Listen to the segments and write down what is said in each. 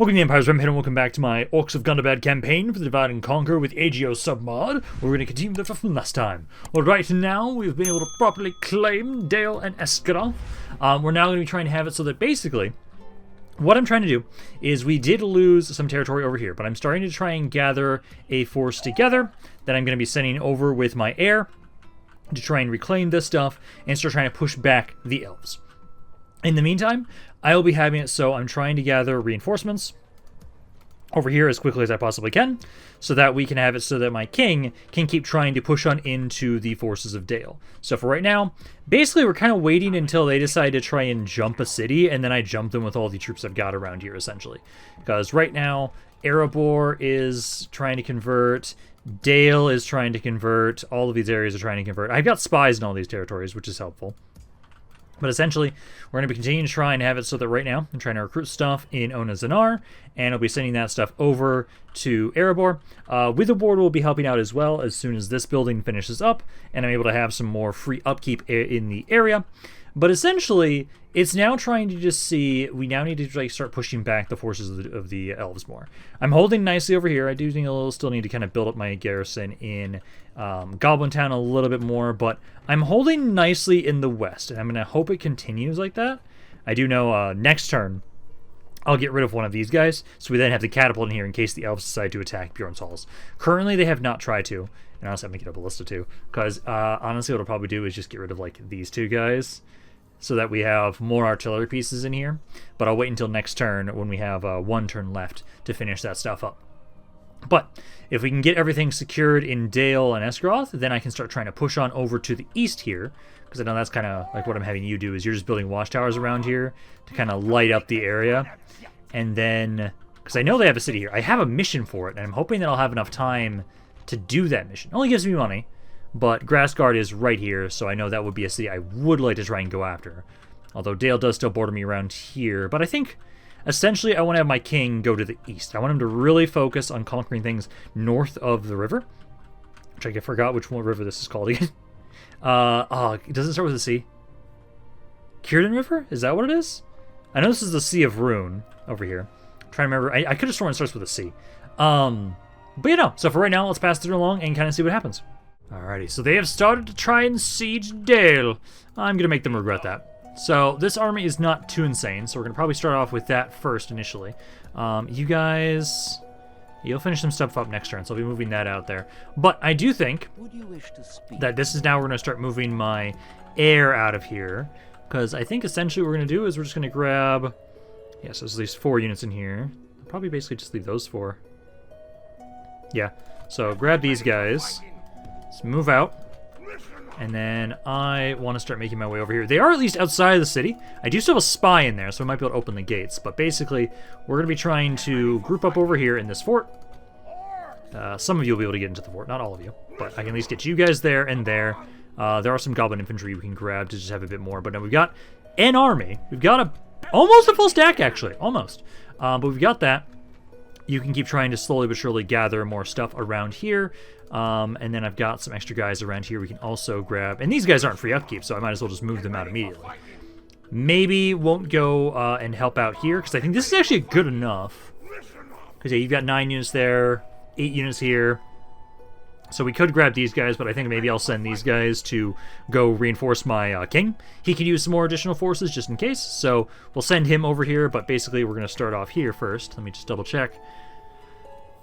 Welcome to the Empire's Rampaned and welcome back to my Orcs of Gundabad Campaign for the Divide and Conquer with AGO submod. We're going to continue the stuff from last time. Alright, now we've been able to properly claim Dale and Eskarth. We're now going to be trying to have it so that basically, what I'm trying to do is we did lose some territory over here, but I'm starting to try and gather a force together that I'm going to be sending over with my heir to try and reclaim this stuff and start trying to push back the elves. In the meantime, I will be having it so I'm trying to gather reinforcements over here as quickly as I possibly can, so that we can have it so that my king can keep trying to push on into the forces of Dale. So for right now, basically we're kind of waiting until they decide to try and jump a city, and then I jump them with all the troops I've got around here, essentially. Because right now, Erebor is trying to convert, Dale is trying to convert, all of these areas are trying to convert. I've got spies in all these territories, which is helpful. But essentially, we're going to be continuing to try and have it so that right now, I'm trying to recruit stuff in Ona Zanar, and I'll be sending that stuff over to Erebor. Witherboard will be helping out as well as soon as this building finishes up, and I'm able to have some more free upkeep in the area. But essentially, it's now trying to just see, we now need to start pushing back the forces of the elves more. I'm holding nicely over here. I do think I'll still need to kind of build up my garrison in Goblin Town a little bit more, but I'm holding nicely in the west, and I'm going to hope it continues like that. I do know next turn, I'll get rid of one of these guys, so we then have the catapult in here in case the elves decide to attack Beorn's halls. Currently, they have not tried to, and honestly, I'm going to get a ballista too, because honestly, what I'll probably do is just get rid of like these two guys, so that we have more artillery pieces in here. But I'll wait until next turn when we have one turn left to finish that stuff up. But if we can get everything secured in Dale and Eskarth, then I can start trying to push on over to the east here, because I know that's kind of like what I'm having you do, is you're just building watchtowers around here to kind of light up the area. And then, because I know they have a city here, I have a mission for it, and I'm hoping that I'll have enough time to do that mission. It only gives me money, but Grassguard is right here, so I know that would be a city I would like to try and go after. Although Dale does still border me around here, but I think essentially I want to have my king go to the east. I want him to really focus on conquering things north of the river, which I forgot which one river this is called again. It doesn't start with a C. Círdan River? Is that what it is? I know this is the Sea of Rune over here. I'm trying to remember. I could have sworn it starts with a C. But you know, so for right now, let's pass it along and kind of see what happens. Alrighty, so they have started to try and siege Dale. I'm going to make them regret that. So this army is not too insane, so we're going to probably start off with that first initially. You guys, you'll finish some stuff up next turn, so I'll be moving that out there. But I do think that this is now we're going to start moving my heir out of here, because I think essentially what we're going to do is we're just going to grab, yeah, so there's at least 4 units in here. I'll probably basically just leave those 4. Yeah, so grab these guys. Let's move out, and then I want to start making my way over here. They are at least outside of the city. I do still have a spy in there, so I might be able to open the gates, but basically, we're going to be trying to group up over here in this fort. Some of you will be able to get into the fort, not all of you, but I can at least get you guys there and there. There are some goblin infantry we can grab to just have a bit more, but now we've got an army. We've got almost a full stack, actually, almost. But we've got that. You can keep trying to slowly but surely gather more stuff around here. And then I've got some extra guys around here we can also grab. And these guys aren't free upkeep, so I might as well just move them out immediately. Maybe won't go and help out here, because I think this is actually good enough. Because yeah, you've got 9 units there, 8 units here. So we could grab these guys, but I think maybe I'll send these guys to go reinforce my king. He could use some more additional forces just in case, so we'll send him over here, but basically we're going to start off here first. Let me just double check.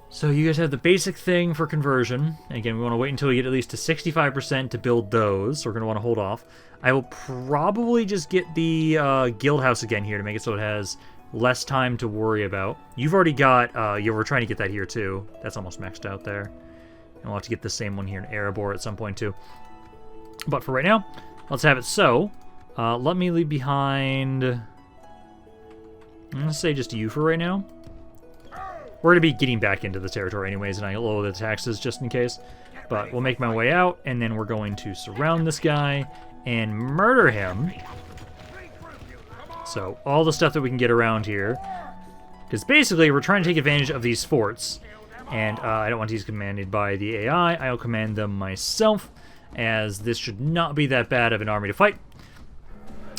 So you guys have the basic thing for conversion. Again, we want to wait until we get at least to 65% to build those, so we're going to want to hold off. I will probably just get the guild house again here to make it so it has less time to worry about. You've already got, yeah, we're trying to get that here too. That's almost maxed out there. And we'll have to get the same one here in Erebor at some point too. But for right now, let's have it so. Let me leave behind, I'm going to say just you for right now. We're going to be getting back into the territory anyways, and I lower the taxes just in case. But we'll make my way out, and then we're going to surround this guy and murder him. So all the stuff that we can get around here. Because basically, we're trying to take advantage of these forts. And I don't want these commanded by the AI. I'll command them myself, as this should not be that bad of an army to fight.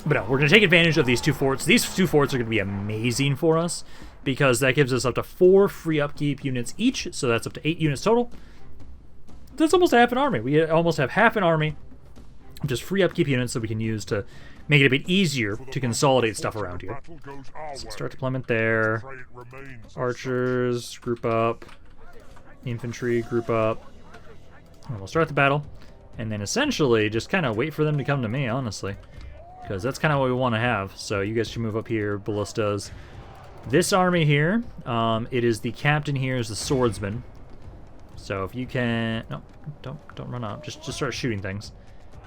But no, we're going to take advantage of these 2 forts. These 2 forts are going to be amazing for us, because that gives us up to 4 free upkeep units each, so that's up to 8 units total. That's almost half an army. We almost have half an army of just free upkeep units that we can use to make it a bit easier to consolidate stuff around here. So start deployment there. Archers, group up. Infantry, group up. And we'll start the battle. And then essentially just kind of wait for them to come to me, honestly. Because that's kind of what we want to have. So you guys should move up here, ballistas. This army here, it is the captain here is the swordsman. So if you can... No, don't run up. Just start shooting things.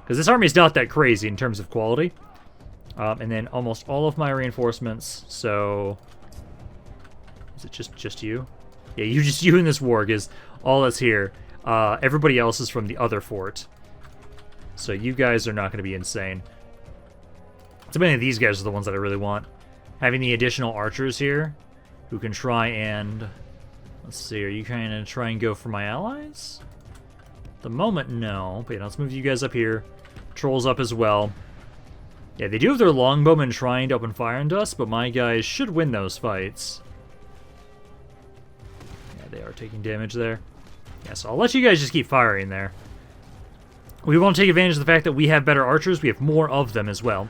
Because this army is not that crazy in terms of quality. And then almost all of my reinforcements, so... Is it just you? Yeah, you in this warg is all that's here. Everybody else is from the other fort. So you guys are not going to be insane. So many of these guys are the ones that I really want. Having the additional archers here, who can try and... Let's see, are you trying to try and go for my allies? At the moment, no. But yeah, let's move you guys up here. Trolls up as well. Yeah, they do have their longbowmen trying to open fire into us, but my guys should win those fights. Yeah, they are taking damage there. Yeah, so I'll let you guys just keep firing there. We won't take advantage of the fact that we have better archers. We have more of them as well.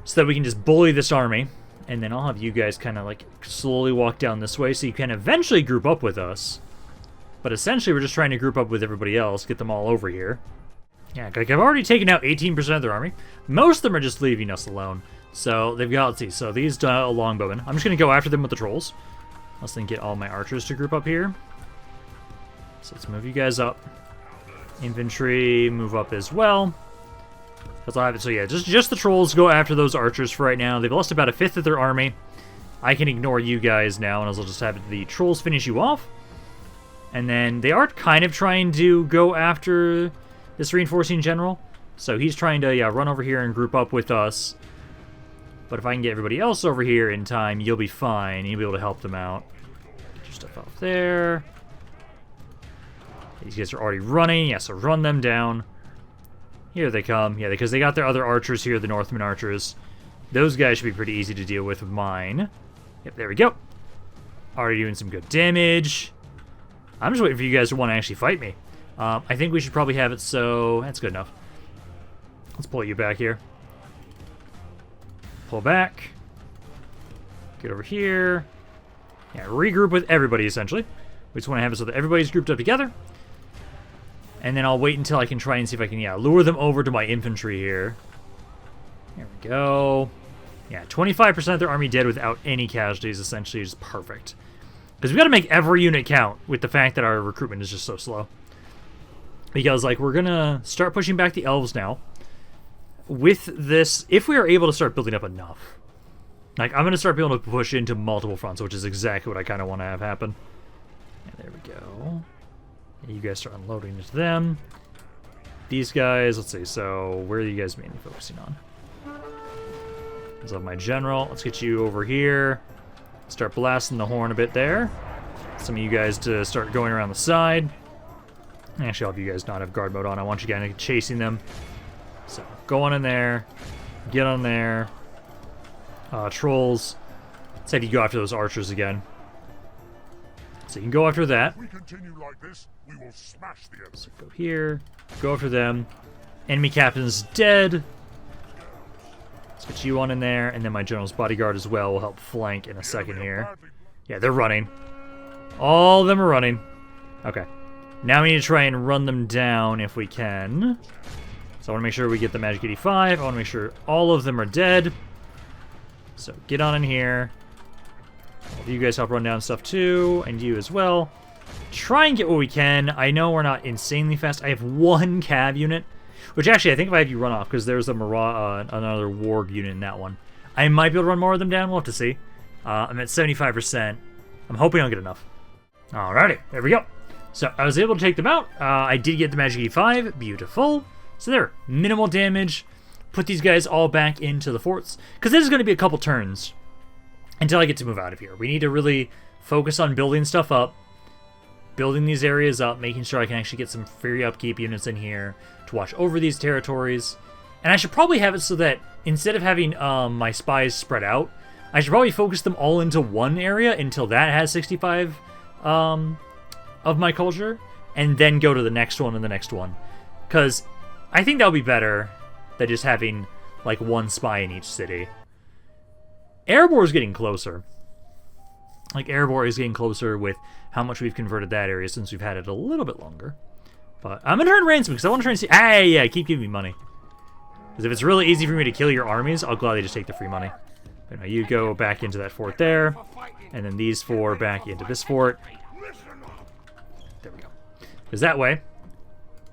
So that we can just bully this army. And then I'll have you guys kind of like slowly walk down this way so you can eventually group up with us. But essentially we're just trying to group up with everybody else, get them all over here. Yeah, like I've already taken out 18% of their army. Most of them are just leaving us alone. So they've got, let's see, so these longbowmen. I'm just going to go after them with the trolls. Let's then get all my archers to group up here. So let's move you guys up. Infantry, move up as well. That's all I have it. So yeah, just the trolls go after those archers for right now. They've lost about 1/5 of their army. I can ignore you guys now, and I'll just have the trolls finish you off. And then they are kind of trying to go after this reinforcing general. So he's trying to, yeah, run over here and group up with us. But if I can get everybody else over here in time, you'll be fine. You'll be able to help them out. Get your stuff off there. These guys are already running. Yeah, so run them down. Here they come. Yeah, because they got their other archers here, the Northman archers. Those guys should be pretty easy to deal with mine. Yep, there we go. Already doing some good damage. I'm just waiting for you guys to want to actually fight me. I think we should probably have it so... That's good enough. Let's pull you back here. Pull back. Get over here. Yeah, regroup with everybody, essentially. We just want to have it so that everybody's grouped up together. And then I'll wait until I can try and see if I can, yeah, lure them over to my infantry here. There we go. Yeah, 25% of their army dead without any casualties, essentially, is perfect. Because we got to make every unit count with the fact that our recruitment is just so slow. Because, like, we're going to start pushing back the elves now. With this, if we are able to start building up enough. Like, I'm going to start being able to push into multiple fronts, which is exactly what I kind of want to have happen. And there we go. You guys start unloading into them. These guys, let's see, so where are you guys mainly focusing on? Let's have my general. Let's get you over here. Start blasting the horn a bit there. Some of you guys to start going around the side. Actually, I'll have you guys not have guard mode on. I want you guys chasing them. So, go on in there. Get on there. Trolls. Let's have you go after those archers again. So you can go after that. If we continue like this, we will smash the enemy. So go here. Go after them. Enemy captain's dead. Let's get you on in there, and then my general's bodyguard as well will help flank in a second here. Yeah, they're running. All of them are running. Okay. Now we need to try and run them down if we can. So I want to make sure we get the Magic 85. I want to make sure all of them are dead. So get on in here. All of you guys help run down stuff too, and you as well. Try and get what we can. I know we're not insanely fast. I have 1 cav unit, which actually I think if I have you run off, because there's a another warg unit in that one, I might be able to run more of them down. We'll have to see. I'm at 75%. I'm hoping I'll get enough. Alrighty, there we go. So I was able to take them out. I did get the Magic 85. Beautiful. So there, minimal damage. Put these guys all back into the forts, because this is going to be a couple turns until I get to move out of here. We need to really focus on building stuff up, building these areas up, making sure I can actually get some free upkeep units in here to watch over these territories. And I should probably have it so that instead of having my spies spread out, I should probably focus them all into one area until that has 65 of my culture, and then go to the next one and the next one. Because I think that would be better than just having, like, one spy in each city. Erebor is getting closer. Like, Erebor is getting closer with how much we've converted that area since we've had it a little bit longer. But I'm going to turn ransom because I want to try and see... Hey, yeah, keep giving me money. Because if it's really easy for me to kill your armies, I'll gladly just take the free money. But no, you go back into that fort there, and then these 4 back into this fort. There we go. Because that way,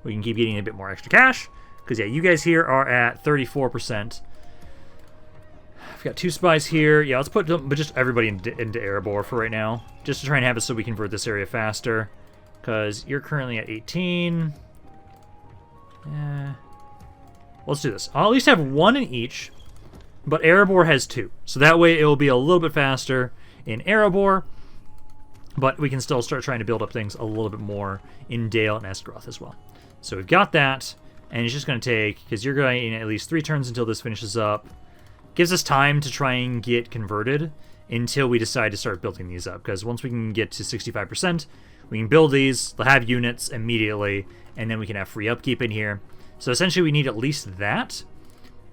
we can keep getting a bit more extra cash. Because, yeah, you guys here are at 34%. I've got 2 spies here. Yeah, let's put them, but just everybody into Erebor for right now. Just to try and have it so we convert this area faster. Because you're currently at 18. Yeah. Let's do this. I'll at least have 1 in each. But Erebor has 2. So that way it will be a little bit faster in Erebor. But we can still start trying to build up things a little bit more in Dale and Esgaroth as well. So we've got that. And it's just going to take, because you're going at least 3 turns until this finishes up. Gives us time to try and get converted until we decide to start building these up. Because once we can get to 65%, we can build these, they'll have units immediately, and then we can have free upkeep in here. So essentially we need at least that.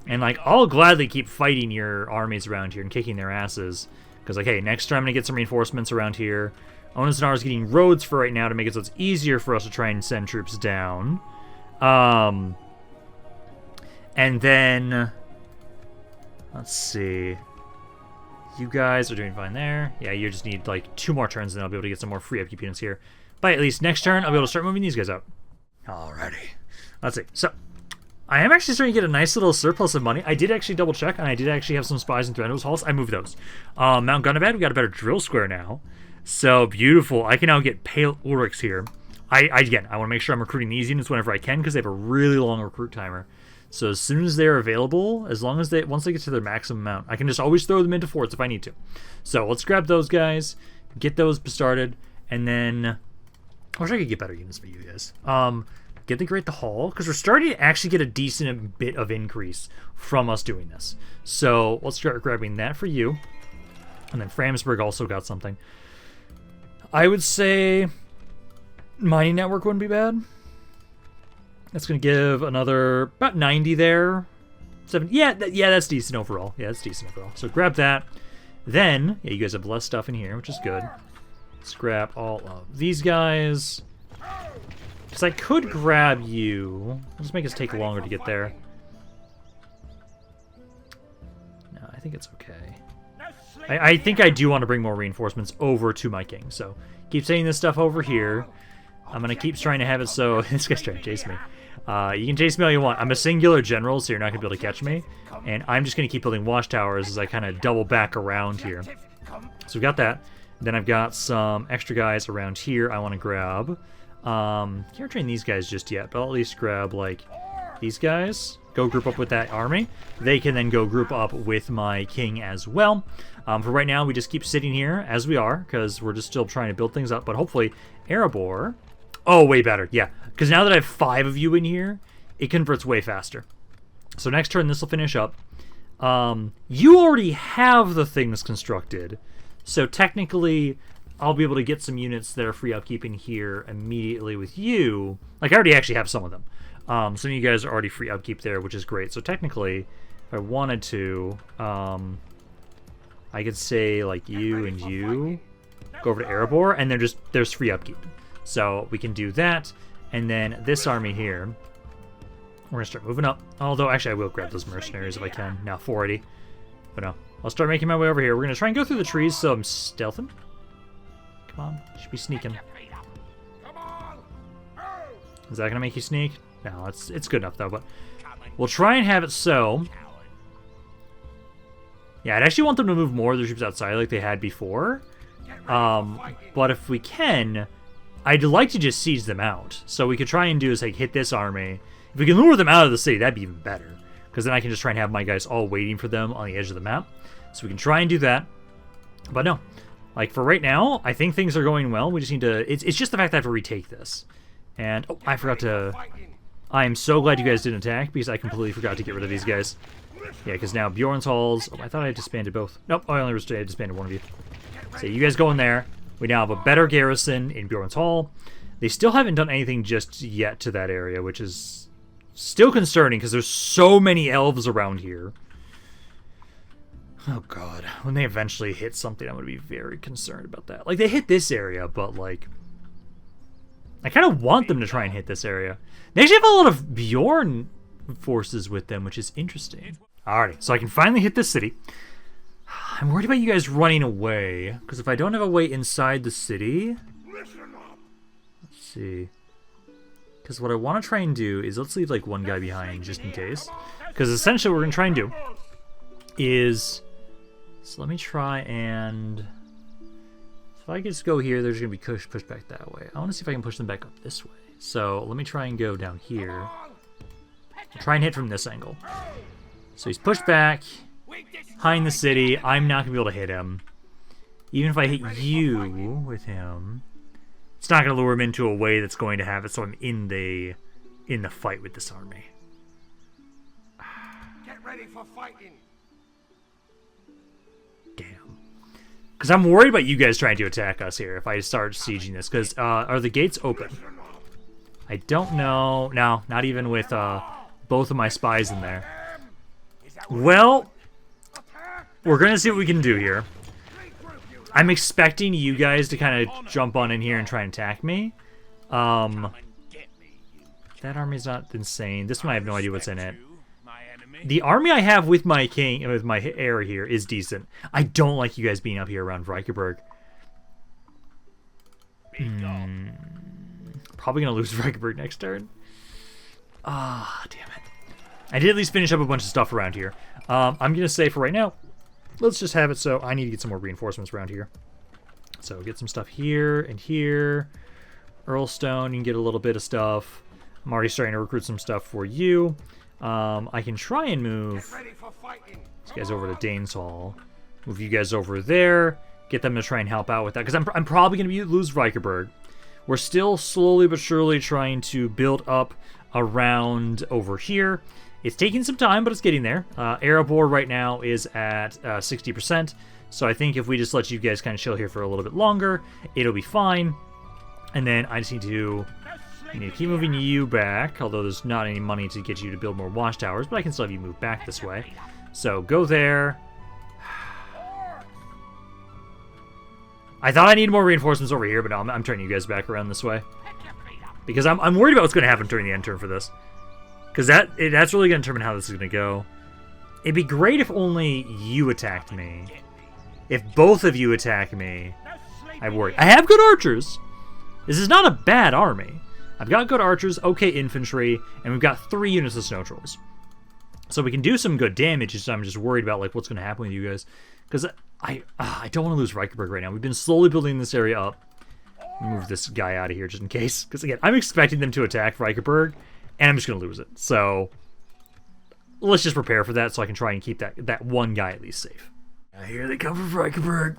And like, I'll gladly keep fighting your armies around here and kicking their asses. Because like, hey, next turn I'm going to get some reinforcements around here. Onus and R is getting roads for right now to make it so it's easier for us to try and send troops down. And then... Let's see. You guys are doing fine there. Yeah, you just need like 2 more turns and then I'll be able to get some more free upkeep units here. But at least next turn, I'll be able to start moving these guys out. Alrighty. Let's see. So, I am actually starting to get a nice little surplus of money. I did actually double check, and I did actually have some spies in Thranduil's halls. I moved those. Mount Gundabad, we got a better drill square now. So, beautiful. I can now get Pale Ulrichs here. Again, I want to make sure I'm recruiting these units whenever I can, because they have a really long recruit timer. So as soon as they're available, as long as once they get to their maximum amount, I can just always throw them into forts if I need to. So let's grab those guys, get those started, and then I wish I could get better units for you guys. Get the Great the Hall, because we're starting to actually get a decent bit of increase from us doing this. So let's start grabbing that for you. And then Framsburg also got something. I would say mining network wouldn't be bad. That's going to give another about 90 there. 70. Yeah, that's decent overall. Yeah, that's decent overall. So grab that. Then, yeah, you guys have less stuff in here, which is good. Let's grab all of these guys. Because I could grab you. It'll just make us take longer to get there. No, I think it's okay. I think I do want to bring more reinforcements over to my king. So keep saying this stuff over here. I'm going to keep trying to have it so... This guy's trying to chase me. You can chase me all you want. I'm a singular general, so you're not going to be able to catch me. And I'm just going to keep building watchtowers as I kind of double back around here. So we've got that. Then I've got some extra guys around here I want to grab. Can't train these guys just yet, but I'll at least grab, like, these guys. Go group up with that army. They can then go group up with my king as well. For right now, we just keep sitting here as we are, because we're just still trying to build things up. But hopefully, Erebor... Oh, way better, yeah. Because now that I have 5 of you in here, it converts way faster. So next turn, this will finish up. You already have the things constructed. So technically, I'll be able to get some units that are free upkeep in here immediately with you. Like, I already actually have some of them. Some of you guys are already free upkeep there, which is great. So technically, if I wanted to, I could say, like, you and you go over to Erebor, and there's free upkeep. So we can do that, and then this army here, we're going to start moving up. Although, actually, I will grab those mercenaries if I can. Now, 480. But no, I'll start making my way over here. We're going to try and go through the trees, so I'm stealthing. Come on, should be sneaking. Is that going to make you sneak? No, it's good enough, though, but we'll try and have it so... Yeah, I'd actually want them to move more of their troops outside like they had before. But if we can... I'd like to just siege them out. So we could try and do is like hit this army. If we can lure them out of the city, that'd be even better. Because then I can just try and have my guys all waiting for them on the edge of the map. So we can try and do that. But no. Like for right now, I think things are going well. We just need to... It's just the fact that I have to retake this. And, oh, I forgot to... I am so glad you guys didn't attack because I completely forgot to get rid of these guys. Yeah, because now Beorn's halls... Oh, I thought I disbanded both. Nope, I only disbanded one of you. So you guys go in there. We now have a better garrison in Beorn's hall. They still haven't done anything just yet to that area, which is still concerning because there's so many elves around here. Oh god, when they eventually hit something, I'm going to be very concerned about that. Like, they hit this area, but, like... I kind of want them to try and hit this area. They actually have a lot of Beorn forces with them, which is interesting. Alrighty, so I can finally hit this city. I'm worried about you guys running away, because if I don't have a way inside the city... Let's see. Because what I want to try and do is, let's leave, like, one guy behind, just in case. Because essentially what we're going to try and do is... So let me try and... If I just go here, there's going to be pushed back that way. I want to see if I can push them back up this way. So let me try and go down here. I'll try and hit from this angle. So he's pushed back, behind the city. I'm not going to be able to hit him. Even if I hit you with him, it's not going to lure him into a way that's going to have it so I'm in the fight with this army. Get ready for fighting. Damn. Because I'm worried about you guys trying to attack us here if I start sieging this. Because, are the gates open? I don't know. No, not even with both of my spies in there. Well, we're going to see what we can do here. I'm expecting you guys to kind of jump on in here and try and attack me. That army's not insane. This one I have no idea what's in it. The army I have with my king, with my heir here, is decent. I don't like you guys being up here around Wrakyaburg. Probably gonna lose Wrakyaburg next turn. Ah, damn it. I did at least finish up a bunch of stuff around here. I'm gonna say for right now, let's just have it so I need to get some more reinforcements around here. So get some stuff here and here. Earlstone, you can get a little bit of stuff. I'm already starting to recruit some stuff for you. I can try and move these guys over to Dane's Hall. Move you guys over there. Get them to try and help out with that. Because I'm probably going to lose Wrakyaburg. We're still slowly but surely trying to build up around over here. It's taking some time, but it's getting there. Erebor right now is at 60%. So I think if we just let you guys kind of chill here for a little bit longer, it'll be fine. And then I just need to... I need to keep moving you back, although there's not any money to get you to build more watchtowers, but I can still have you move back this way. So go there. I thought I needed more reinforcements over here, but no, I'm turning you guys back around this way. Because I'm worried about what's going to happen during the end turn for this. Because that's really going to determine how this is going to go. It'd be great if only you attacked me. If both of you attack me, I worry. I have good archers. This is not a bad army. I've got good archers, okay infantry, and we've got 3 units of snow trolls. So we can do some good damage, I'm just worried about like what's going to happen with you guys. Because I don't want to lose Wrakyaburg right now. We've been slowly building this area up. Move this guy out of here just in case. Because again, I'm expecting them to attack Wrakyaburg, and I'm just going to lose it. So let's just prepare for that so I can try and keep that one guy at least safe. Here they come from Wrakyaburg.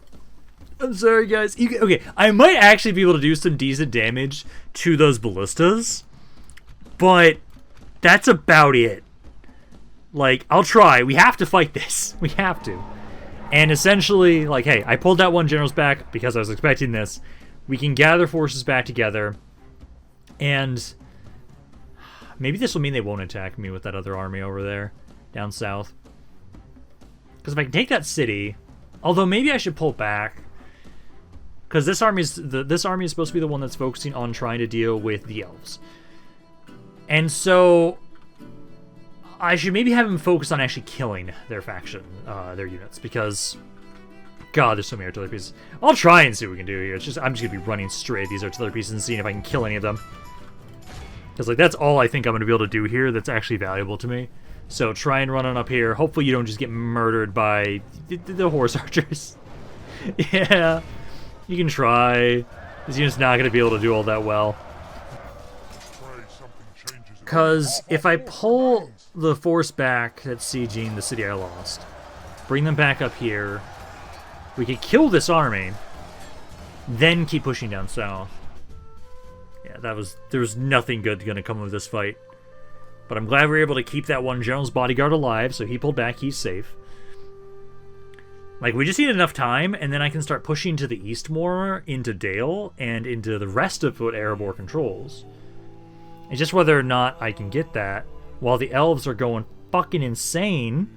I'm sorry, guys. Okay, I might actually be able to do some decent damage to those ballistas, but that's about it. Like, I'll try. We have to fight this. We have to. And essentially, like, hey, I pulled that one general's back because I was expecting this. We can gather forces back together, and maybe this will mean they won't attack me with that other army over there, down south. Because if I can take that city, although maybe I should pull back, because this army is supposed to be the one that's focusing on trying to deal with the elves. And so I should maybe have him focus on actually killing their faction, their units, because God, there's so many artillery pieces. I'll try and see what we can do here. It's just I'm just gonna be running straight at these artillery pieces and seeing if I can kill any of them. Because like that's all I think I'm gonna be able to do here that's actually valuable to me. So try and run on up here. Hopefully you don't just get murdered by the horse archers. Yeah. You can try. This unit's not going to be able to do all that well. Because if I pull the force back that's sieging the city I lost, bring them back up here, we could kill this army, then keep pushing down south. Yeah, there was nothing good going to come of this fight. But I'm glad we were able to keep that one general's bodyguard alive, so he pulled back, he's safe. Like, we just need enough time, and then I can start pushing to the east more, into Dale, and into the rest of what Erebor controls. It's just whether or not I can get that, while the elves are going fucking insane.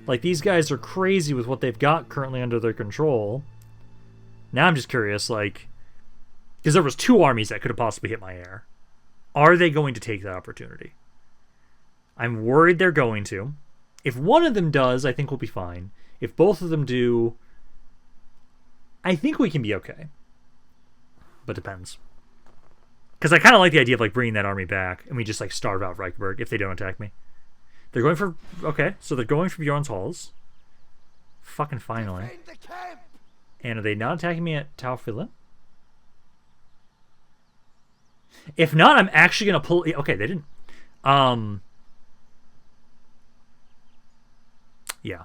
Like, these guys are crazy with what they've got currently under their control. Now I'm just curious, like, because there was 2 armies that could have possibly hit my air. Are they going to take that opportunity? I'm worried they're going to. If one of them does, I think we'll be fine. If both of them do, I think we can be okay. But depends. Because I kind of like the idea of, like, bringing that army back, and we just, like, starve out Wrakyaburg if they don't attack me. They're going for... Okay, so they're going for Beorn's halls. Fucking finally. And are they not attacking me at Taufila? If not, I'm actually going to pull... Okay, they didn't. Yeah.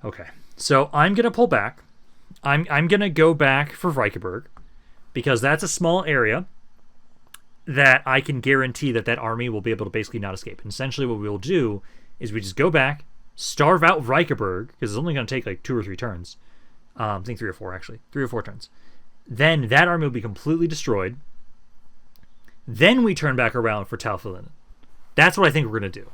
Okay. So I'm going to pull back. I'm going to go back for Wrakyaburg, because that's a small area that I can guarantee that that army will be able to basically not escape. And essentially what we'll do is we just go back, starve out Wrakyaburg, because it's only going to take like 2 or 3 turns. I think 3 or 4, actually. 3 or 4 turns. Then that army will be completely destroyed. Then we turn back around for Taufila. That's what I think we're going to do.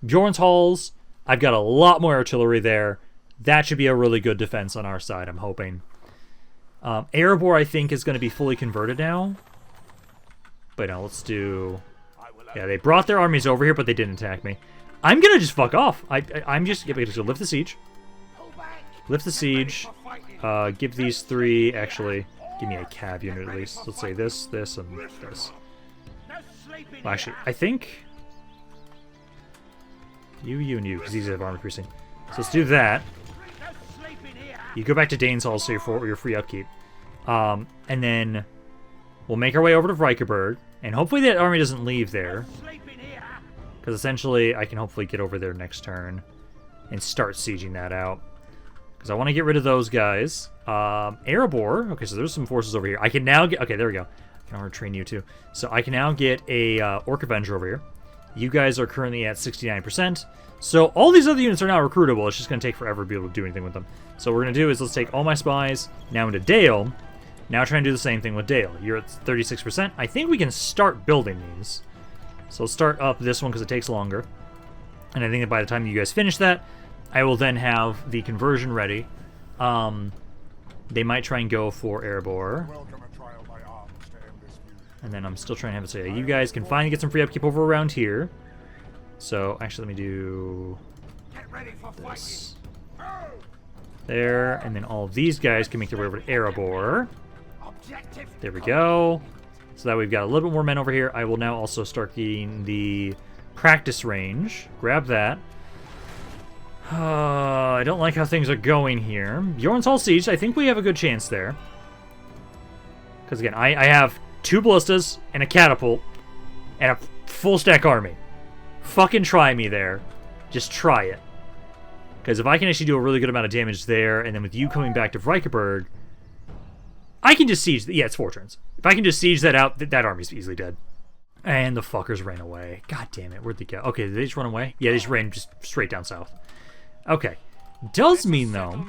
Beorn's halls, I've got a lot more artillery there. That should be a really good defense on our side, I'm hoping. Erebor, I think, is going to be fully converted now. But no, let's do... Yeah, they brought their armies over here, but they didn't attack me. I'm going to just fuck off. I'm just going to lift the siege. Lift the siege. Give these 3... Actually, give me a cav unit at least. Let's say this, this, and this. Well, actually, I think... You, and you, because these have armor piercing. So let's do that. You go back to Dane's Hall so you're free upkeep. And then we'll make our way over to Wrakyaburg. And hopefully that army doesn't leave there. Because essentially I can hopefully get over there next turn and start sieging that out. Because I want to get rid of those guys. Erebor. Okay, so there's some forces over here. I can now get... Okay, there we go. I can train you too. So I can now get a Orc Avenger over here. You guys are currently at 69%. So all these other units are now recruitable. It's just going to take forever to be able to do anything with them. So what we're going to do is let's take all my spies now into Dale. Now try and do the same thing with Dale. You're at 36%. I think we can start building these. So let's start up this one because it takes longer. And I think that by the time you guys finish that, I will then have the conversion ready. They might try and go for Erebor. And then I'm still trying to have it say, you guys can finally get some free upkeep over around here. So, actually, let me do this. There, and then all of these guys can make their way over to Erebor. There we go. So that we've got a little bit more men over here. I will now also start getting the practice range. Grab that. I don't like how things are going here. Beorn's Hall Siege, I think we have a good chance there. Because again, I have 2 ballistas and a catapult and a full stack army. Fucking try me there. Just try it. Because if I can actually do a really good amount of damage there, and then with you coming back to Wrakyaburg, I can just siege... Yeah, it's 4 turns. If I can just siege that out, that army's easily dead. And the fuckers ran away. God damn it, where'd they go? Okay, did they just run away? Yeah, they just ran just straight down south. Okay. Does mean, though...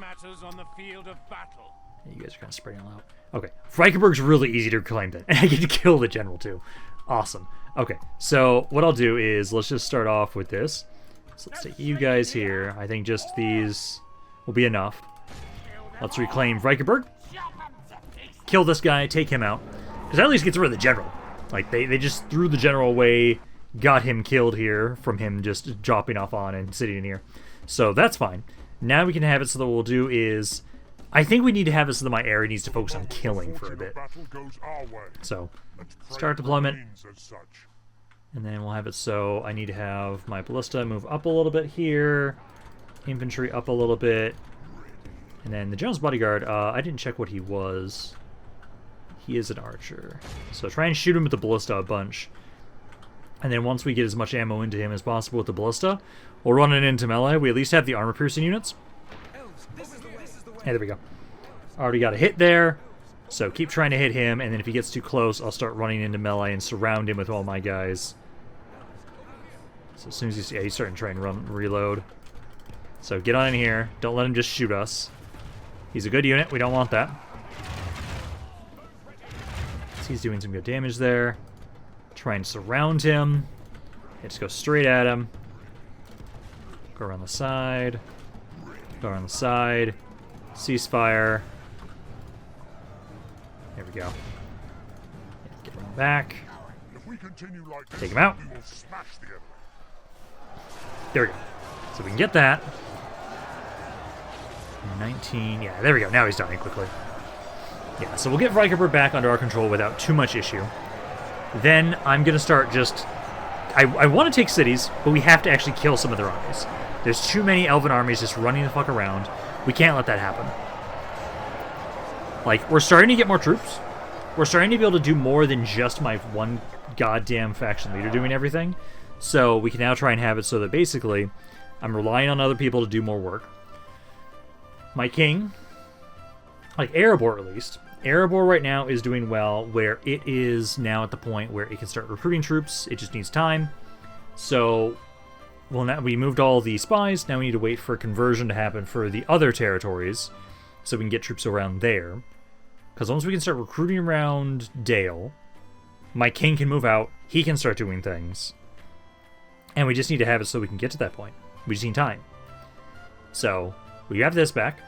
You guys are kind of spreading all out. Okay, Wrakyaburg's really easy to reclaim then. And I get to kill the general, too. Awesome. Okay, so what I'll do is, let's just start off with this. So let's take you guys here. I think just these will be enough. Let's reclaim Wrakyaburg. Kill this guy, take him out. Because that at least gets rid of the general. Like, they just threw the general away, got him killed here from him just dropping off on and sitting in here. So that's fine. Now we can have it so that what we'll do is... I think we need to have it so that my area needs to focus on killing for a bit. So, start deployment. And then we'll have it so I need to have my ballista move up a little bit here. Infantry up a little bit. And then the general's bodyguard, I didn't check what he was. He is an archer. So try and shoot him with the ballista a bunch. And then once we get as much ammo into him as possible with the ballista, we'll run it into melee. We at least have the armor piercing units. Hey, there we go. Already got a hit there. So keep trying to hit him, and then if he gets too close, I'll start running into melee and surround him with all my guys. So as soon as he's starting to try and reload. So get on in here. Don't let him just shoot us. He's a good unit. We don't want that. So he's doing some good damage there. Try and surround him. Yeah, just go straight at him. Go around the side. Go around the side. Ceasefire. There we go. Yeah, get him back. Take him out. There we go. So we can get that. 19. Yeah, there we go. Now he's dying quickly. Yeah, so we'll get Wrakyaburg back under our control without too much issue. Then I'm going to start just... I want to take cities, but we have to actually kill some of their armies. There's too many Elven armies just running the fuck around. We can't let that happen. Like, we're starting to get more troops. We're starting to be able to do more than just my one goddamn faction leader doing everything. So we can now try and have it so that basically I'm relying on other people to do more work. My king, like Erebor at least, Erebor right now is doing well, where it is now at the point where it can start recruiting troops. It just needs time. So, well, now we moved all the spies. Now we need to wait for conversion to happen for the other territories, so we can get troops around there. Because once we can start recruiting around Dale, my king can move out. He can start doing things, and we just need to have it so we can get to that point. We just need time. So we have this back.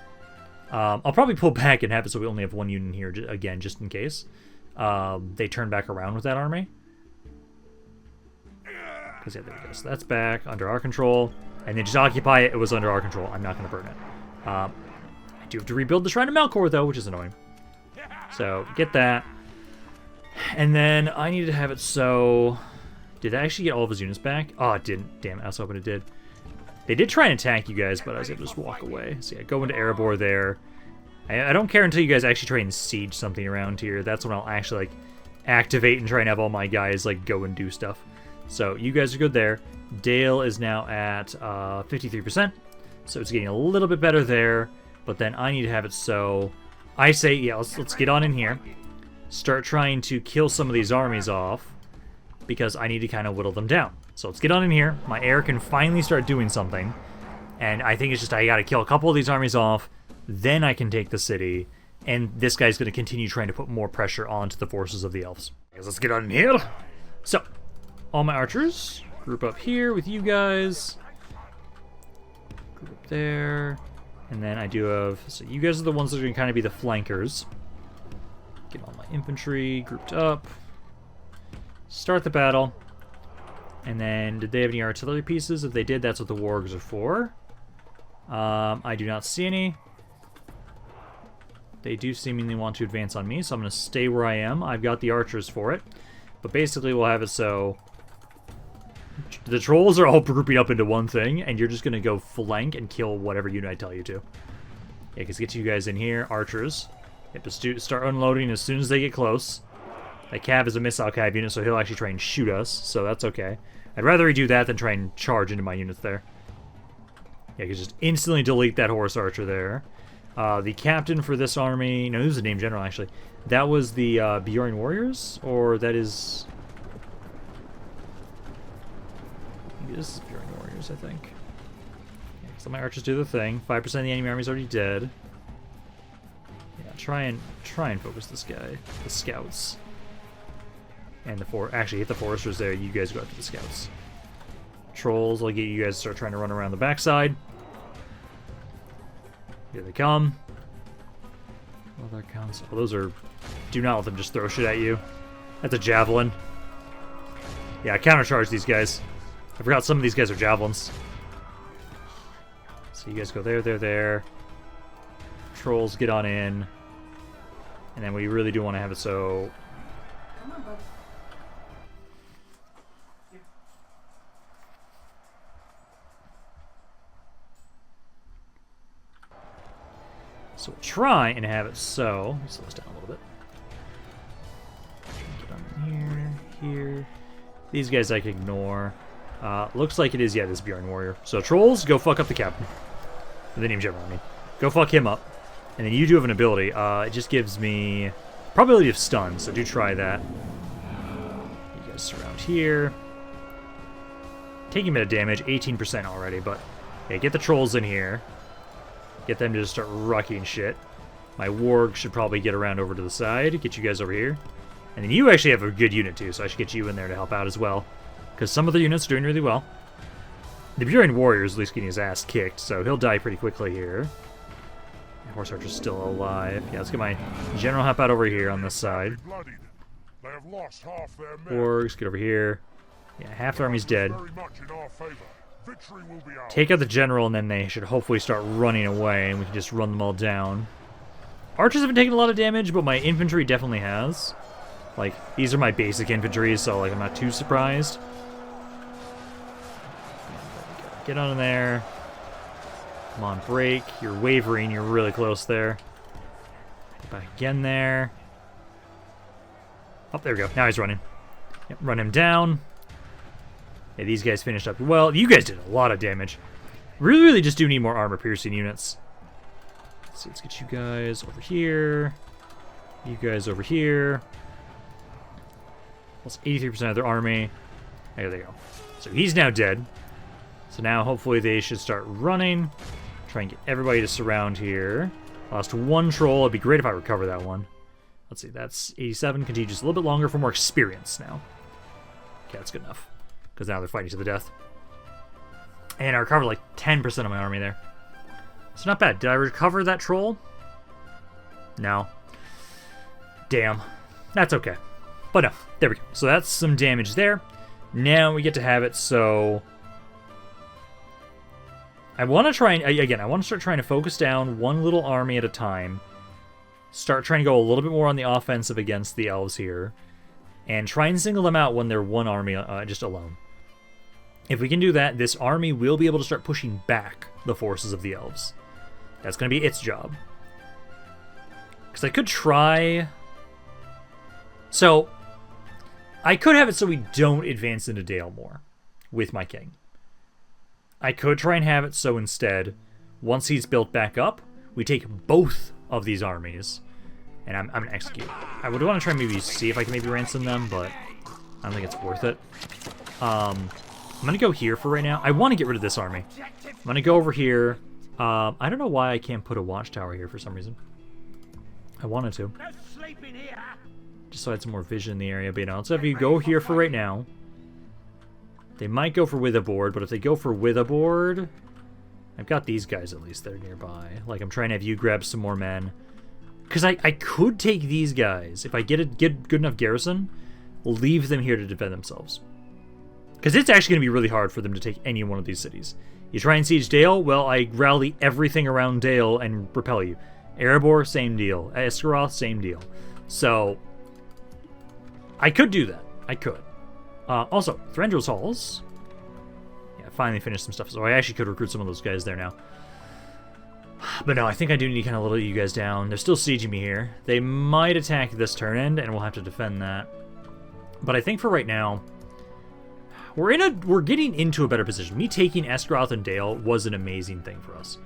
I'll probably pull back and have it so we only have one unit here again, just in case they turn back around with that army. Because yeah, there we go. So that's back under our control, and then just occupy it. It was under our control. I'm not going to burn it. I do have to rebuild the Shrine of Melkor though, which is annoying. So get that, and then I need to have it so. Did I actually get all of his units back? Oh, it didn't. Damn it! I was hoping it did. They did try and attack you guys, but I was able to just walk away. So yeah, go into Erebor there. I don't care until you guys actually try and siege something around here. That's when I'll actually like activate and try and have all my guys like go and do stuff. So you guys are good there. Dale is now at 53%, so it's getting a little bit better there. But then I need to have it so I say, yeah, let's get on in here, start trying to kill some of these armies off, because I need to kind of whittle them down. So let's get on in here. My heir can finally start doing something. And I think it's just I gotta kill a couple of these armies off. Then I can take the city. And this guy's going to continue trying to put more pressure onto the forces of the elves. Let's get on in here. So, all my archers. Group up here with you guys. Group up there. And then I do have... So you guys are the ones that are going to kind of be the flankers. Get all my infantry grouped up. Start the battle. And then, did they have any artillery pieces? If they did, that's what the wargs are for. I do not see any. They do seemingly want to advance on me, so I'm going to stay where I am. I've got the archers for it. But basically, we'll have it so... The trolls are all grouping up into one thing, and you're just going to go flank and kill whatever unit I tell you to. Yeah, because get you guys in here. Archers. You have to start unloading as soon as they get close. That cav is a missile cav unit, so he'll actually try and shoot us, so that's okay. I'd rather he do that than try and charge into my units there. Yeah, you can just instantly delete that horse archer there. The captain for this army... No, this was the name general, actually. That was the Beorn warriors? Or that is... Maybe this is Beorn warriors, I think. Yeah, so my archers do the thing. 5% of the enemy army is already dead. Yeah, try and focus this guy. The scouts. And the actually hit the foresters there. You guys go after the scouts. Trolls, I'll get you guys to start trying to run around the backside. Here they come. Well, that counts. Oh, those are... Do not let them just throw shit at you. That's a javelin. Yeah, countercharge these guys. I forgot some of these guys are javelins. So you guys go there. Trolls, get on in. And then we really do want to have it so... Come on, bud. So we'll try and have it so... Let me slow this down a little bit. Get on here. These guys I can ignore. Looks like it is, yeah, this Beorn warrior. So trolls, go fuck up the captain. The name general, I mean. Go fuck him up. And then you do have an ability. It just gives me probability of stun, so do try that. You guys surround here. taking a bit of damage, 18% already, but yeah, get the trolls in here. Get them to just start rucking shit. My warg should probably get around over to the side, get you guys over here. And then you actually have a good unit too, so I should get you in there to help out as well. Because some of the units are doing really well. The Beorn warrior is at least getting his ass kicked, so he'll die pretty quickly here. Horse Archer's still alive. Yeah, let's get my general help out over here on this side. Orcs, get over here. Yeah, half the army's dead. Take out the general, and then they should hopefully start running away, and we can just run them all down. Archers haven't taken a lot of damage, but my infantry definitely has. Like, these are my basic infantry, so like I'm not too surprised. Get on in there. Come on, break. You're wavering. You're really close there. Get back again there. Oh, there we go. Now he's running. Yep, run him down. Yeah, these guys finished up well. You guys did a lot of damage. Really just do need more armor-piercing units. Let's see, let's get you guys over here. You guys over here. That's 83% of their army. There they go. So he's now dead. So now hopefully they should start running. Try and get everybody to surround here. Lost one troll. It'd be great if I recover that one. Let's see, that's 87. Continue just a little bit longer for more experience now. Okay, that's good enough. Because now they're fighting to the death. And I recovered like 10% of my army there. It's not bad. Did I recover that troll? No. Damn. That's okay. But no, there we go. So that's some damage there. Now we get to have it so... I want to try and, again, I want to start trying to focus down one little army at a time. Start trying to go a little bit more on the offensive against the elves here. And try and single them out when they're one army just alone. If we can do that, this army will be able to start pushing back the forces of the elves. That's going to be its job. Because I could try... So, I could have it so we don't advance into Dale more with my king. I could try and have it so instead, once he's built back up, we take both of these armies, and I'm going to execute. I would want to try and maybe see if I can maybe ransom them, but I don't think it's worth it. I'm going to go here for right now. I want to get rid of this army. I'm going to go over here. I don't know why I can't put a watchtower here for some reason. I wanted to. Just so I had some more vision in the area, but you know, so if you go here for right now, they might go for with a board, but if they go for with a board, I've got these guys at least that are nearby. Like, I'm trying to have you grab some more men. Because I could take these guys, if I get good enough garrison, leave them here to defend themselves. Because it's actually going to be really hard for them to take any one of these cities. You try and siege Dale, well, I rally everything around Dale and repel you. Erebor, same deal. Esgaroth, same deal. So, I could do that. I could. Also, Thranduil's Halls. Yeah, I finally finished some stuff, so I actually could recruit some of those guys there now. But no, I think I do need to kind of little you guys down. They're still sieging me here. They might attack this turn end, and we'll have to defend that. But I think for right now, we're getting into a better position. Me taking Esgaroth and Dale was an amazing thing for us.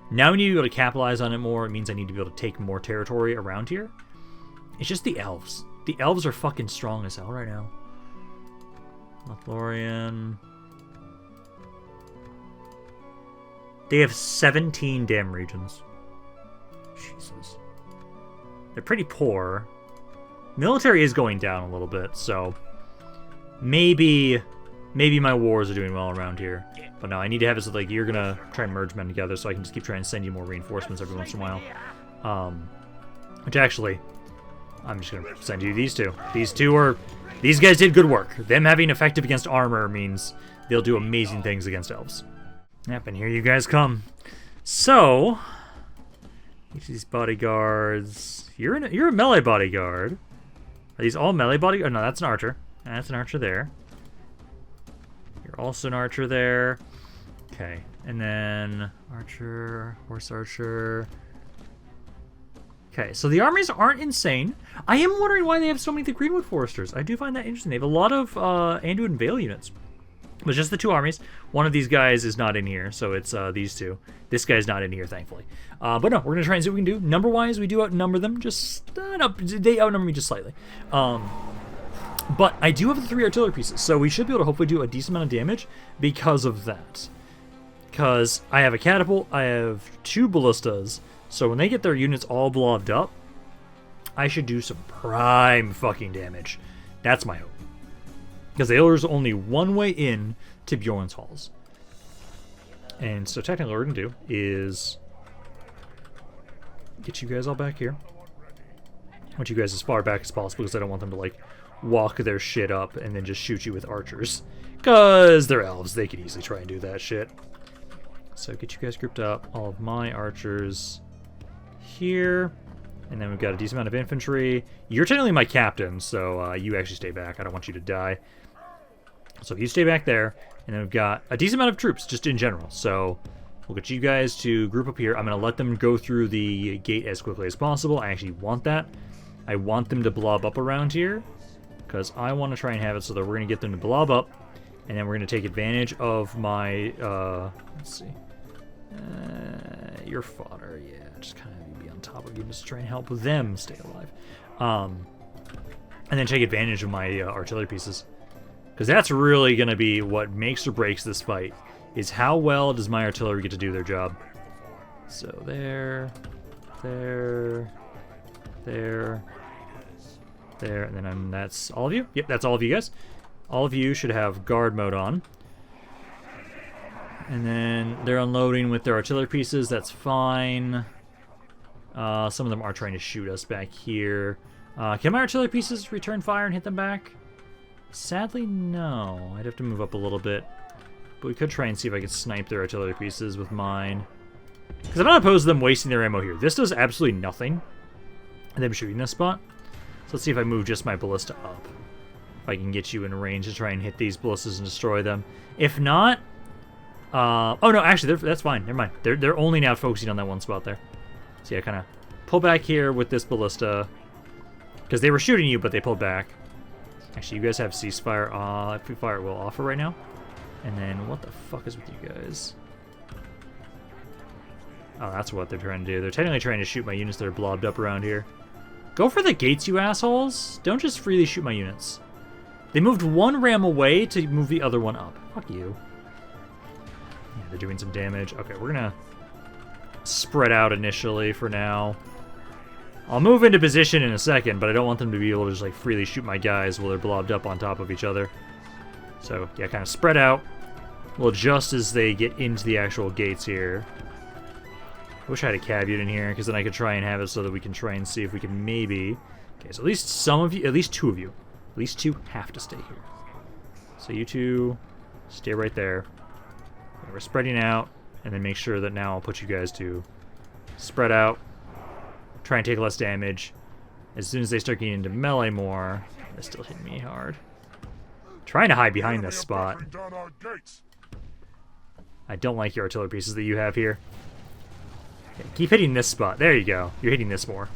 Now we need to be able to capitalize on it more. It means I need to be able to take more territory around here. It's just the elves. The elves are fucking strong as hell right now. Lothlorien. They have 17 damn regions. Jesus. They're pretty poor. Military is going down a little bit, so maybe my wars are doing well around here. But no, I need to have it so like you're gonna try and merge men together so I can just keep trying to send you more reinforcements every once in a while. Which actually, I'm just gonna send you these two. These guys did good work. Them having effective against armor means they'll do amazing things against elves. Yep, and here you guys come. So, each of these bodyguards. You're a melee bodyguard. Are these all melee bodyguards? Oh, no, that's an archer. That's an archer there. You're also an archer there. Okay, and then archer, horse archer. Okay, so the armies aren't insane. I am wondering why they have so many of the Greenwood Foresters. I do find that interesting. They have a lot of Anduin Vale units. But just the two armies. One of these guys is not in here, so it's these two. This guy's not in here, thankfully. But no, we're going to try and see what we can do. Number-wise, we do outnumber them. Just, no, they outnumber me just slightly. But I do have the 3 artillery pieces, so we should be able to hopefully do a decent amount of damage because of that. Because I have a catapult, I have 2 ballistas, so when they get their units all blobbed up, I should do some prime fucking damage. That's my hope. Because there's only one way in to Beorn's halls. And so technically what we're going to do is get you guys all back here. I want you guys as far back as possible because I don't want them to, like, walk their shit up and then just shoot you with archers. Because they're elves. They could easily try and do that shit. So get you guys grouped up. All of my archers here. And then we've got a decent amount of infantry. You're technically my captain, so you actually stay back. I don't want you to die. So you stay back there. And then we've got a decent amount of troops, just in general. So we'll get you guys to group up here. I'm going to let them go through the gate as quickly as possible. I actually want that. I want them to blob up around here. Because I want to try and have it so that we're going to get them to blob up. And then we're going to take advantage of my, let's see. Your fodder, yeah. Just kind of be on top of you just to try and help them stay alive. And then take advantage of my artillery pieces. Because that's really going to be what makes or breaks this fight. Is how well does my artillery get to do their job. So there, and then that's all of you? Yep, that's all of you guys. All of you should have guard mode on. And then they're unloading with their artillery pieces, that's fine. Some of them are trying to shoot us back here. Can my artillery pieces return fire and hit them back? Sadly, no. I'd have to move up a little bit. But we could try and see if I could snipe their artillery pieces with mine. Because I'm not opposed to them wasting their ammo here. This does absolutely nothing. And them shooting this spot. So let's see if I move just my ballista up. If I can get you in range to try and hit these ballistas and destroy them. If not... oh no, actually, that's fine. Never mind. They're only now focusing on that one spot there. So yeah, kind of pull back here with this ballista. Because they were shooting you, but they pulled back. Actually, you guys have ceasefire. If we fire, we'll offer right now. And then, what the fuck is with you guys? Oh, that's what they're trying to do. They're technically trying to shoot my units that are blobbed up around here. Go for the gates, you assholes. Don't just freely shoot my units. They moved one ram away to move the other one up. Fuck you. Yeah, they're doing some damage. Okay, we're gonna spread out initially for now. I'll move into position in a second, but I don't want them to be able to just like freely shoot my guys while they're blobbed up on top of each other. So, yeah, kind of spread out. Well, just as they get into the actual gates here. I wish I had a caveat in here, because then I could try and have it so that we can try and see if we can maybe... Okay, so at least some of you, at least 2 of you. At least 2 have to stay here. So you 2, stay right there. We're spreading out, and then make sure that now I'll put you guys to spread out. Try and take less damage. As soon as they start getting into melee more, they're still hitting me hard. Trying to hide behind this spot. I don't like your artillery pieces that you have here. Okay, keep hitting this spot. There you go. You're hitting this more.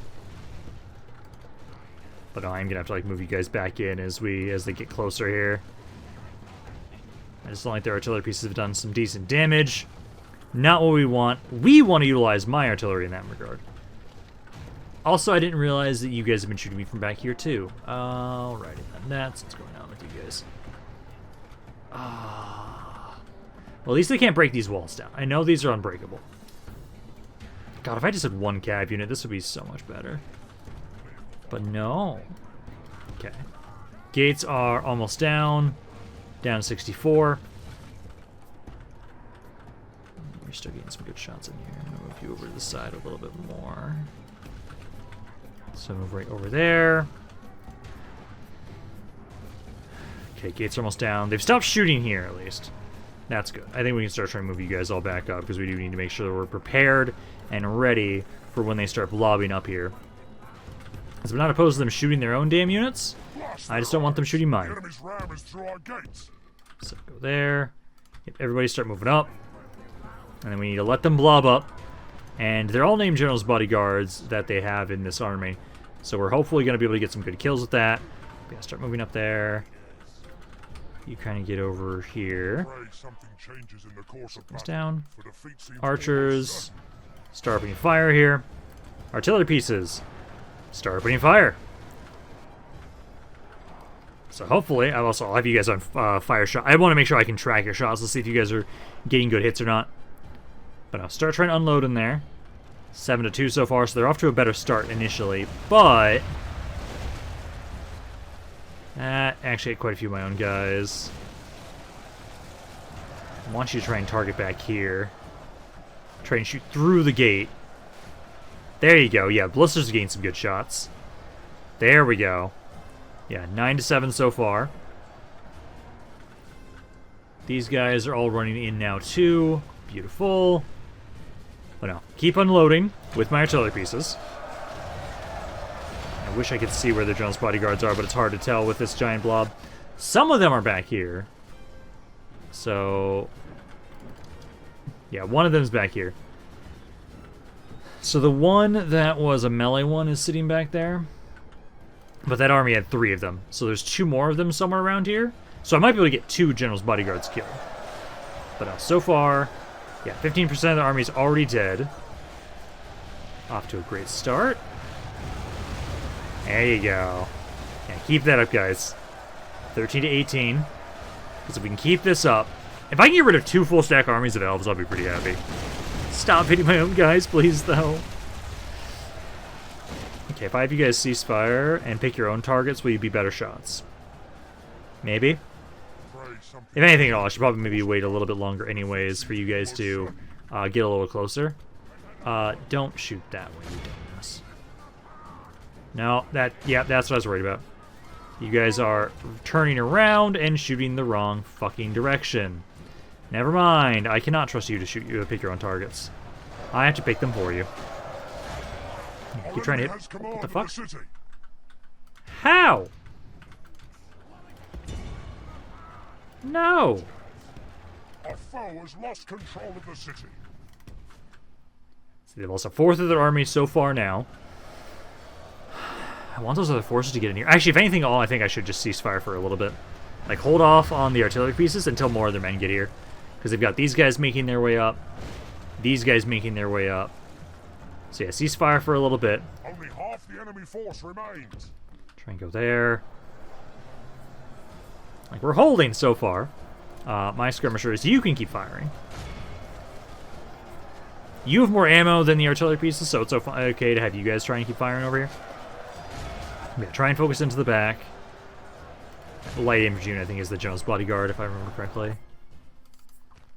But no, I'm gonna have to like move you guys back in as they get closer here. I just don't like their artillery pieces have done some decent damage. Not what we want. We want to utilize my artillery in that regard. Also, I didn't realize that you guys have been shooting me from back here too. Alrighty then. That's what's going on with you guys. Well, at least they can't break these walls down. I know these are unbreakable. God, if I just had 1 cav unit, this would be so much better. But no. Okay. Gates are almost down. Down to 64. We're still getting some good shots in here. I'm going to move you over to the side a little bit more. So move right over there. Okay, gates are almost down. They've stopped shooting here, at least. That's good. I think we can start trying to move you guys all back up, because we do need to make sure that we're prepared and ready for when they start blobbing up here. Because I'm not opposed to them shooting their own damn units. I just don't want them shooting mine. So go there. Everybody start moving up. And then we need to let them blob up. And they're all named General's bodyguards that they have in this army. So we're hopefully going to be able to get some good kills with that. Yeah, start moving up there. You kind of get over here. Comes down. Archers. Start opening fire here. Artillery pieces. Start opening fire. So hopefully, I'll have you guys on fire shot. I want to make sure I can track your shots. Let's see if you guys are getting good hits or not. But I'll start trying to unload in there. 7-2 so far, so they're off to a better start initially. But actually, quite a few of my own guys. I want you to try and target back here. Try and shoot through the gate. There you go. Yeah, Ballista's gained some good shots. There we go. Yeah, 9-7 so far. These guys are all running in now too. Beautiful. But no, keep unloading with my artillery pieces. I wish I could see where the Jones bodyguards are, but it's hard to tell with this giant blob. Some of them are back here. So, yeah, one of them is back here. So the one that was a melee one is sitting back there. But that army had 3 of them. So there's 2 more of them somewhere around here. So I might be able to get 2 general's bodyguards killed. But so far, yeah, 15% of the army is already dead. Off to a great start. There you go. Yeah, keep that up, guys. 13-18. Because if we can keep this up, if I can get rid of 2 full stack armies of elves, I'll be pretty happy. Stop hitting my own guys, please, though. Okay, if I have you guys ceasefire and pick your own targets, will you be better shots? Maybe? If anything at all, I should probably maybe wait a little bit longer anyways for you guys to get a little closer. Don't shoot that way, you dumbass. No, yeah, that's what I was worried about. You guys are turning around and shooting the wrong fucking direction. Never mind, I cannot trust you to pick your own targets. I have to pick them for you. Keep trying to hit. What the fuck? How? No. Our foe has lost control of the city. So they've lost a fourth of their army so far now. I want those other forces to get in here. Actually, if anything, I think I should just ceasefire for a little bit. Like, hold off on the artillery pieces until more of their men get here. Because they've got these guys making their way up. These guys making their way up. So yeah, ceasefire for a little bit. Only half the enemy force remains. Try and go there. Like, we're holding so far. My skirmishers, you can keep firing. You have more ammo than the artillery pieces, so it's okay to have you guys try and keep firing over here. Yeah, try and focus into the back. Light infantry unit, I think, is the Jones bodyguard, if I remember correctly.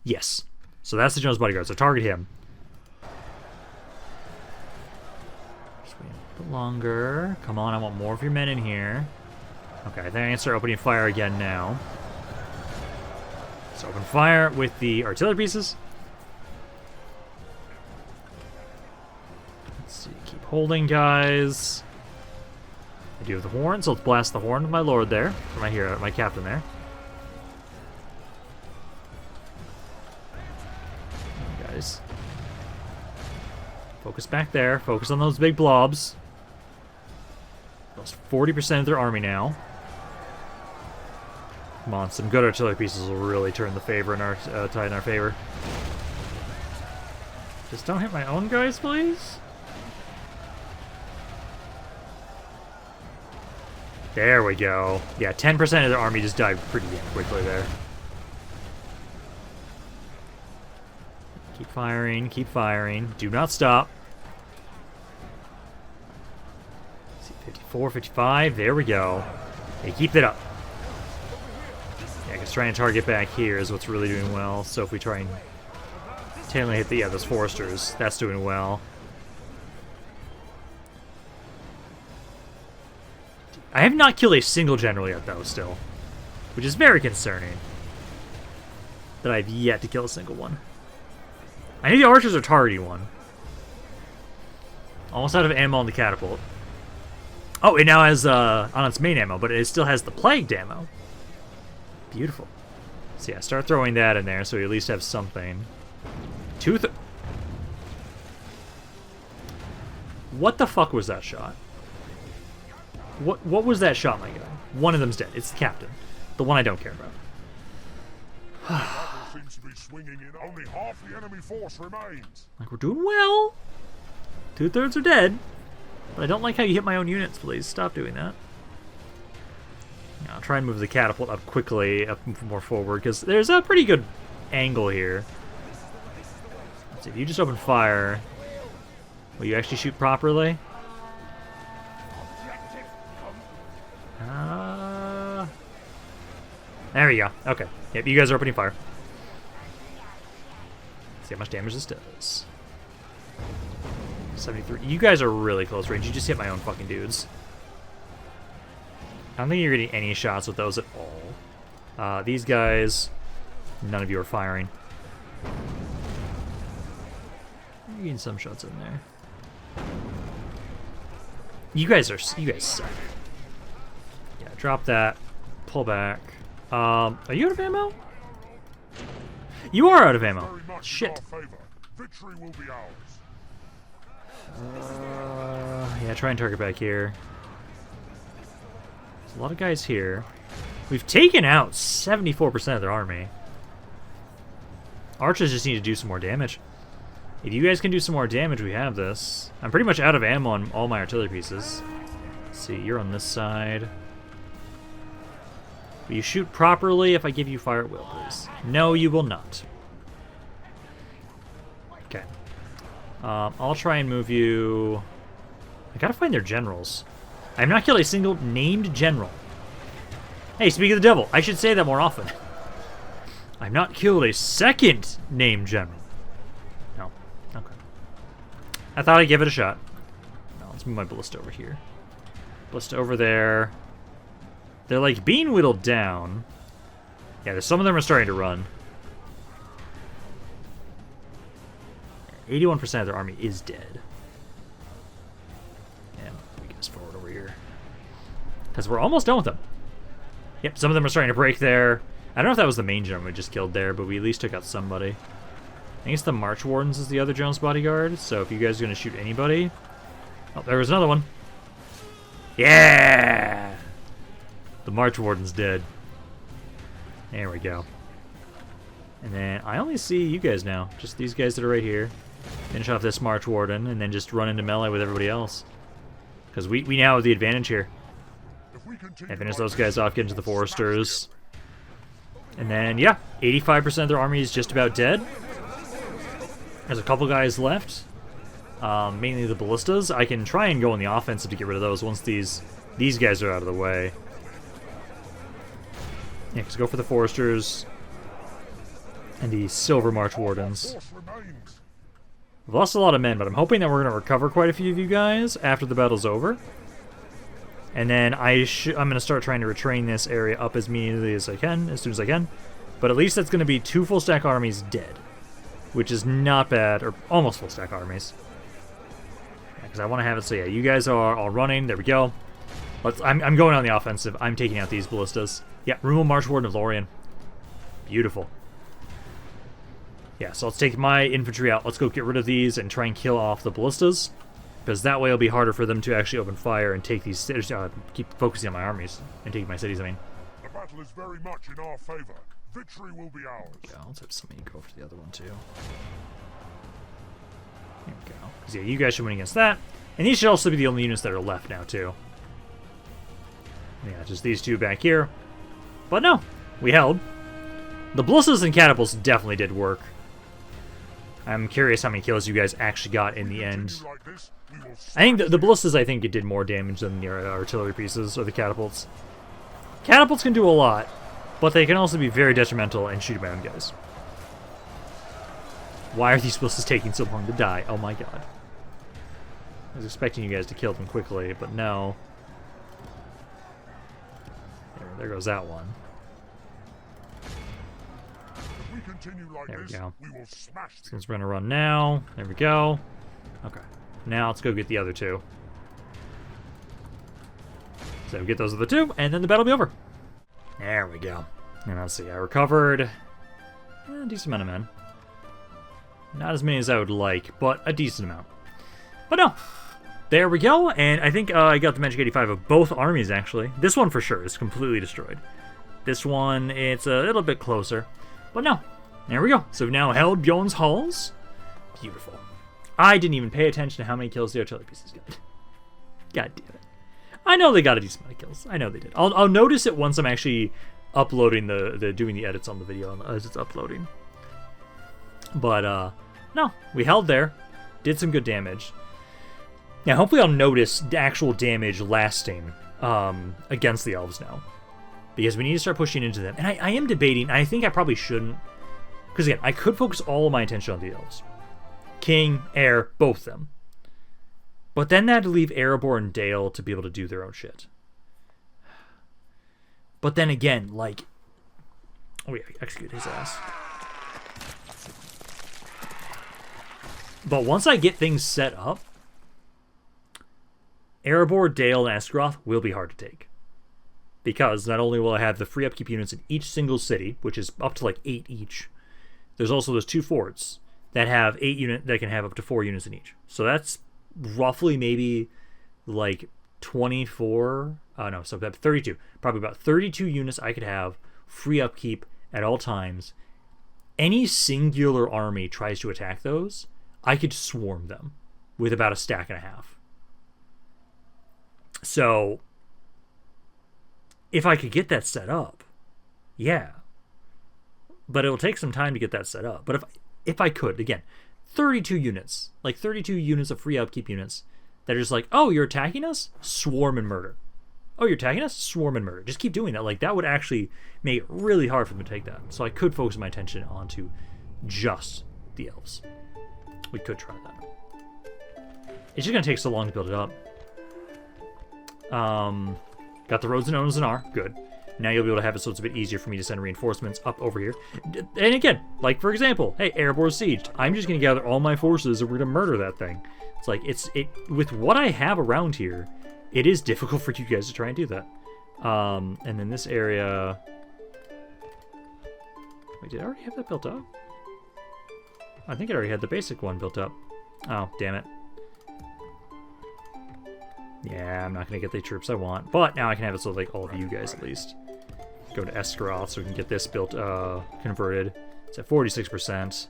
Yes. So that's the Jones bodyguard, so target him. Just wait a bit longer. Come on, I want more of your men in here. Okay, I think I can start opening fire again now. So open fire with the artillery pieces. Let's see, keep holding, guys. I do have the horn, so let's blast the horn with my lord there. Or my hero, my captain there. Guys. Focus back there. Focus on those big blobs. Lost 40% of their army now. Come on, some good artillery pieces will really turn the favor in our tide in our favor. Just don't hit my own guys, please. There we go. Yeah, 10% of their army just died pretty damn quickly there. Keep firing, keep firing. Do not stop. Let's see, 54, 55. There we go. Hey, keep that up. Yeah, because trying to target back here is what's really doing well. So if we try and totally hit the those foresters, that's doing well. I have not killed a single general yet, though, still. Which is very concerning. That I've yet to kill a single one. I know the archers are targeting one. Almost out of ammo on the catapult. Oh, it now has, on its main ammo, but it still has the plagued ammo. Beautiful. So yeah, start throwing that in there so we at least have something. What the fuck was that shot? What was that shot, my guy? One of them's dead. It's the captain. The one I don't care about. Seems to be swinging in. Only half the enemy force remains. Like, we're doing well. 2/3 are dead. But I don't like how you hit my own units, please. Stop doing that. I'll try and move the catapult up quickly, up more forward, because there's a pretty good angle here. Let's see, if you just open fire, will you actually shoot properly? There we go. Okay. Yep, you guys are opening fire. Let's see how much damage this does. 73. You guys are really close range. You just hit my own fucking dudes. I don't think you're getting any shots with those at all. These guys, none of you are firing. You're getting some shots in there. You guys suck. Yeah, drop that. Pull back. Are you out of ammo? You are out of ammo. Shit. Victory will be ours. Yeah, try and target back here. There's a lot of guys here. We've taken out 74% of their army. Archers just need to do some more damage. If you guys can do some more damage, we have this. I'm pretty much out of ammo on all my artillery pieces. Let's see, you're on this side. Will you shoot properly if I give you fire at will, please? No, you will not. Okay. I'll try and move you... I gotta find their generals. I have not killed a single named general. Hey, speak of the devil, I should say that more often. I've not killed a second named general. No. Okay. I thought I'd give it a shot. No, let's move my ballista over here. Ballista over there. They're like being whittled down. Yeah, some of them are starting to run. 81% of their army is dead. And we guys forward over here. Because we're almost done with them. Yep, some of them are starting to break there. I don't know if that was the main general we just killed there, but we at least took out somebody. I think it's the Marchwardens is the other general's bodyguard, so if you guys are going to shoot anybody... Oh, there was another one. Yeah! The Marchwarden's dead. There we go. And then I only see you guys now. Just these guys that are right here. Finish off this Marchwarden, and then just run into melee with everybody else. Because we now have the advantage here. And finish those guys off, get into the Foresters. And then, yeah, 85% of their army is just about dead. There's a couple guys left. Mainly the ballistas. I can try and go on the offensive to get rid of those once these guys are out of the way. Yeah, because go for the Foresters and the Silver Marchwardens. We've lost a lot of men, but I'm hoping that we're going to recover quite a few of you guys after the battle's over. And then I'm going to start trying to retrain this area up as immediately as I can, as soon as I can. But at least that's going to be 2 full stack armies dead, which is not bad, or almost full stack armies. Because I want to have it so, yeah, you guys are all running. There we go. I'm going on the offensive. I'm taking out these ballistas. Yeah, Rumo Marchwarden of Lorien. Beautiful. Yeah, so let's take my infantry out. Let's go get rid of these and try and kill off the ballistas. Because that way it'll be harder for them to actually open fire and take these cities. Keep focusing on my armies and taking my cities, I mean. The battle is very much in our favor. Victory will be ours. Yeah, let's have somebody go for the other one, too. There we go. Because, yeah, you guys should win against that. And these should also be the only units that are left now, too. Yeah, just these two back here. But no, we held. The ballistas and catapults definitely did work. I'm curious how many kills you guys actually got in the end. I think the ballistas, I think it did more damage than the artillery pieces or the catapults. Catapults can do a lot, but they can also be very detrimental and shoot my own guys. Why are these ballistas taking so long to die? Oh my god. I was expecting you guys to kill them quickly, but no. There goes that one. There we go. Since we're gonna run now. There we go. Okay. Now let's go get the other two. So get those other two, and then the battle will be over. There we go. And let's see, I recovered a decent amount of men. Not as many as I would like, but a decent amount. But no. There we go, and I think I got the magic 85 of both armies, actually. This one for sure is completely destroyed. This one, it's a little bit closer. But no, there we go. So we've now held Beorn's halls. Beautiful. I didn't even pay attention to how many kills the artillery pieces got. God damn it. I know they got a decent amount of kills. I know they did. I'll notice it once I'm actually uploading doing the edits on the video as it's uploading. But no, we held there, did some good damage. Now hopefully I'll notice the actual damage lasting against the elves now, because we need to start pushing into them. And I am debating. I think I probably shouldn't, because again, I could focus all of my attention on the elves, king, heir, both of them. But then that'd leave Erebor and Dale to be able to do their own shit. But then again, like, oh yeah, execute his ass. But once I get things set up, Erebor, Dale, and Esgaroth will be hard to take. Because not only will I have the free upkeep units in each single city, which is up to like 8 each, there's also those 2 forts that have 8 units that can have up to 4 units in each. So that's roughly maybe like 24, so about 32. Probably about 32 units I could have free upkeep at all times. Any singular army tries to attack those, I could swarm them with about a stack and a half. So if I could get that set up, yeah. But it'll take some time to get that set up. But if I could, again, 32 units, like 32 units of free upkeep units that are just like, oh, you're attacking us? Swarm and murder. Oh, you're attacking us? Swarm and murder. Just keep doing that. Like, that would actually make it really hard for them to take that. So I could focus my attention onto just the elves. We could try that. It's just going to take so long to build it up. Got the roads and owners and R. Good. Now you'll be able to have it so it's a bit easier for me to send reinforcements up over here. And again, like for example, hey, Erebor's sieged. I'm just going to gather all my forces and we're going to murder that thing. It's like, with what I have around here, it is difficult for you guys to try and do that. And then this area... Wait, did I already have that built up? I think I already had the basic one built up. Oh, damn it. Yeah, I'm not going to get the troops I want. But now I can have it so like all of you guys at least. Go to Esgaroth so we can get this built, converted. It's at 46%.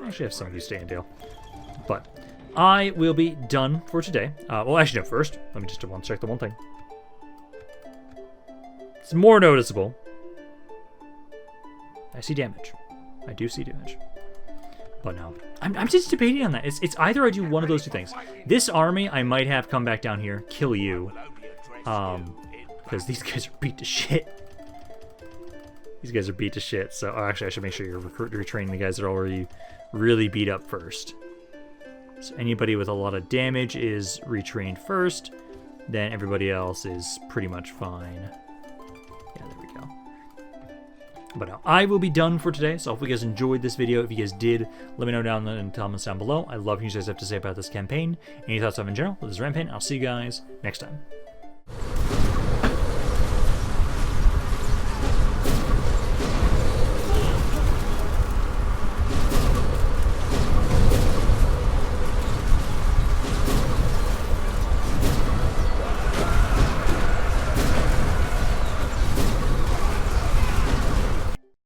I actually have some of you stay in Dale. But I will be done for today. Well, actually, no, first, let me just check the one thing. It's more noticeable. I see damage. I do see damage. But no, I'm just debating on that. It's either I do one of those two things. This army, I might have come back down here, kill you. Because these guys are beat to shit. These guys are beat to shit. So actually, I should make sure you're retraining the guys that are already really beat up first. So anybody with a lot of damage is retrained first. Then everybody else is pretty much fine. Yeah, there we go. But no, I will be done for today. So I hope you guys enjoyed this video. If you guys did, let me know down in the comments down below. I love what you guys have to say about this campaign. Any thoughts on it in general? This is Rampaned. I'll see you guys next time.